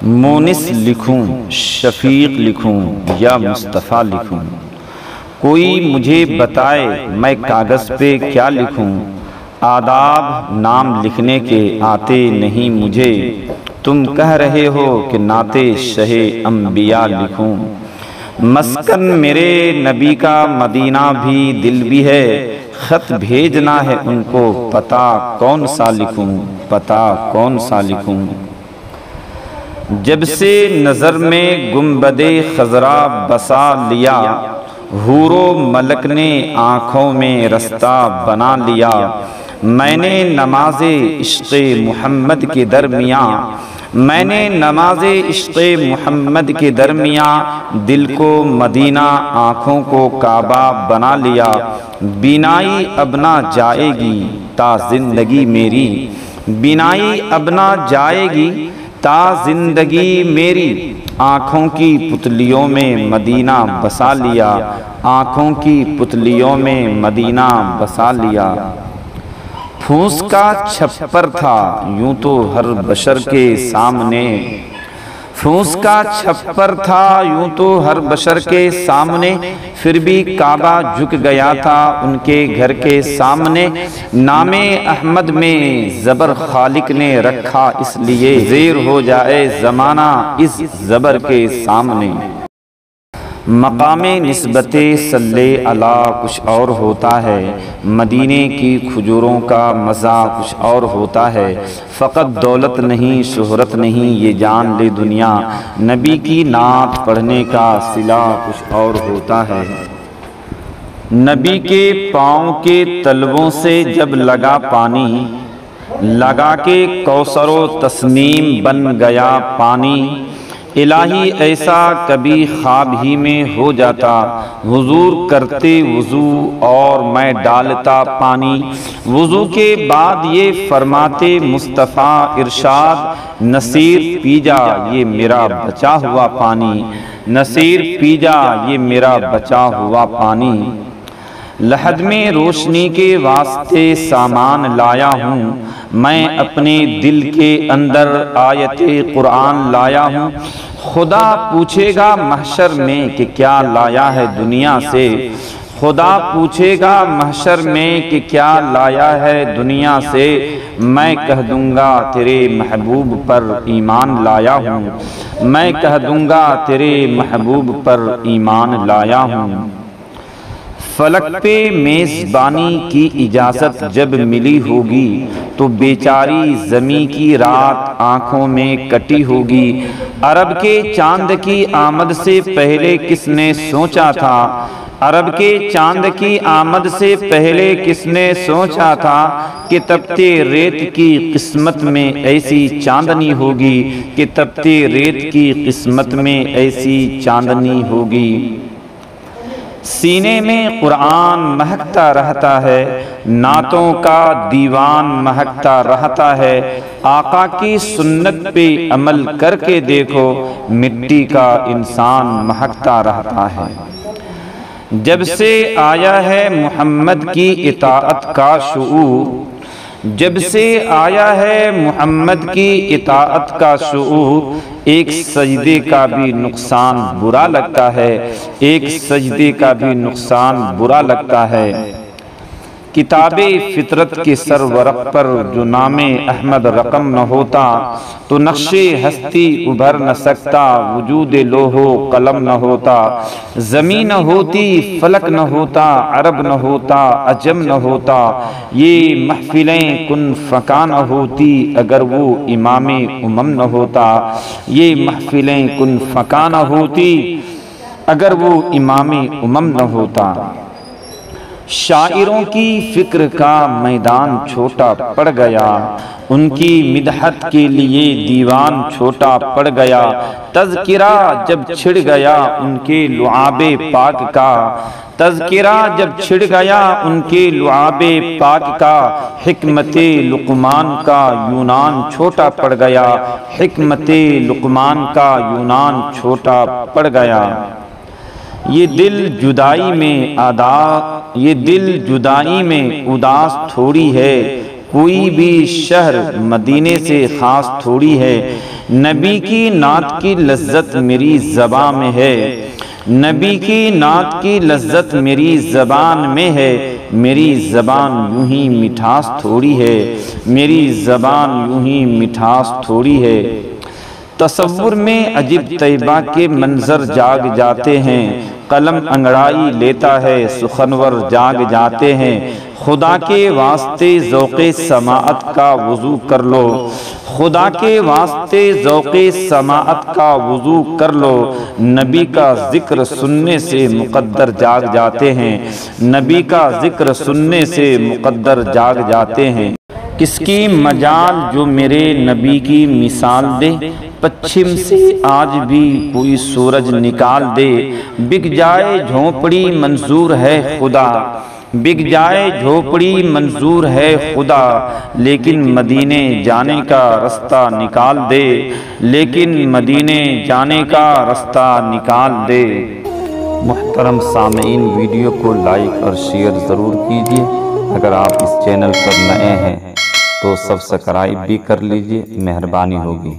मोनिस लिखूं, शफीक लिखूं या मुस्तफ़ा लिखूं, कोई मुझे बताए मैं कागज़ पे क्या लिखूं। आदाब नाम लिखने के आते नहीं मुझे, तुम कह रहे हो कि नाते शहे अंबिया लिखूं। मस्कन मेरे नबी का मदीना भी दिल भी है, ख़त भेजना है उनको पता कौन सा लिखूं, पता कौन सा लिखूं। जब से नज़र में गुंबदे खजरा बसा लिया, हूरो मलक ने आँखों में रास्ता बना लिया। मैंने नमाज़े इश्क़े मोहम्मद के दरमियाँ, मैंने नमाज़े इश्क़े मोहम्मद के दरमियाँ दिल को मदीना आँखों को काबा बना लिया। बिनाई अब ना जाएगी ता ज़िंदगी मेरी, बिनाई अब ना जाएगी ता ज़िंदगी मेरी। आँखों की पुतलियों में मदीना बसा लिया, आँखों की पुतलियों में मदीना बसा लिया। फूस का छप्पर था यूं तो हर बशर के सामने, फूस का छप्पर था यूं तो हर बशर के सामने, फिर भी काबा झुक गया था उनके घर के सामने। नामे अहमद में ज़बर खालिक ने रखा इसलिए ज़ेर हो जाए ज़माना इस ज़बर के सामने। मकामे निस्बते सल्ले अला कुछ और होता है, मदीने की खजूरों का मज़ा कुछ और होता है। फ़कत दौलत नहीं शोहरत नहीं ये जान ले दुनिया, नबी की नात पढ़ने का सिला कुछ और होता है। नबी के पाँव के तलवों से जब लगा पानी, लगा के कौसरो तस्नीम बन गया पानी। इलाही ऐसा कभी ख्वाब ही में हो जाता, हुजूर करते वुज़ू और मैं डालता पानी। वुज़ू के बाद ये फरमाते मुस्तफ़ा इरशाद, नसीर पी जा ये मेरा बचा हुआ पानी, नसीर पी जा ये मेरा बचा हुआ पानी। लहद में रोशनी के वास्ते सामान लाया हूँ, मैं अपने दिल के अंदर आयते कुरान लाया हूँ। खुदा पूछेगा महशर में कि क्या लाया है दुनिया से, खुदा पूछेगा महशर में कि क्या लाया है दुनिया से। मैं कह दूंगा तेरे महबूब पर ईमान लाया हूँ, मैं कह दूंगा तेरे महबूब पर ईमान लाया हूँ। फलक पे मेज़बानी की इजाज़त जब मिली होगी, तो बेचारी ज़मी की रात आँखों में कटी होगी। अरब के चांद की आमद से पहले किसने सोचा था, अरब के चांद की आमद से पहले किसने सोचा था कि तपते रेत की किस्मत में ऐसी चांदनी होगी, कि तपते रेत की किस्मत में ऐसी चांदनी होगी। सीने में कुरान महकता रहता है, नातों का दीवान महकता रहता है। आका की सुन्नत पे अमल करके देखो, मिट्टी का इंसान महकता रहता है। जब से आया है मोहम्मद की इताअत का शुऊर, जब से आया है मोहम्मद की इताअत का शुऊर, एक सजदे का भी नुकसान बुरा लगता है, एक सजदे का भी नुकसान बुरा लगता है। किताबे फितरत के सरवरक पर जो नामे अहमद रकम न होता, तो नक्शे हस्ती उभर न सकता, वजूद लोहो कलम न होता। ज़मीन न होती फलक न होता, अरब न होता अजम न होता, ये महफिलें कुन फ़का न होती अगर वो इमामे उमम न होता, ये महफिलें कुन फ़का न होती अगर वो इमामे उमम न होता। शायरों की फिक्र का मैदान छोटा पड़ गया, उनकी मिदहत के लिए दीवान छोटा पड़ गया। तज़किरा जब छिड़ गया उनके लुआबे पाक का, तज़किरा जब छिड़ गया उनके लुआबे पाक का, हिकमते लुक़मान का यूनान छोटा पड़ गया, हिकमते लुक़मान का यूनान छोटा पड़ गया। ये दिल जुदाई में उदास थोड़ी है, कोई भी शहर मदीने से ख़ास थोड़ी है। नबी की नात की लज्जत मेरी ज़बान में है, नबी की नात की लज्जत मेरी ज़बान में है। मेरी ज़बान यूं ही मिठास थोड़ी है, मेरी ज़बान यूं ही मिठास थोड़ी है। तसव्वुर में अजीब तैबा के मंजर जाग जाते हैं, कलम अंगड़ाई लेता है सुखनवर जाग जाते हैं। खुदा के वास्ते ज़ौक़े समाअत का वज़ू कर लो, खुदा के वास्ते ज़ौक़े समाअत का वज़ू कर लो। नबी का ज़िक्र सुनने से मुक़द्दर जाग जाते हैं, नबी का ज़िक्र सुनने से मुक़द्दर जाग जाते हैं। किसकी मजाल जो मेरे नबी की मिसाल दे, पश्चिम से आज भी कोई सूरज निकाल दे। बिक जाए झोंपड़ी मंजूर है खुदा, बिक जाए झोपड़ी मंजूर है खुदा, लेकिन मदीने जाने का रास्ता निकाल दे, लेकिन मदीने जाने का रास्ता निकाल दे। मुहतरम सामीन, वीडियो को लाइक और शेयर ज़रूर कीजिए। अगर आप इस चैनल पर नए हैं तो सब्सक्राइब भी कर लीजिए, मेहरबानी होगी।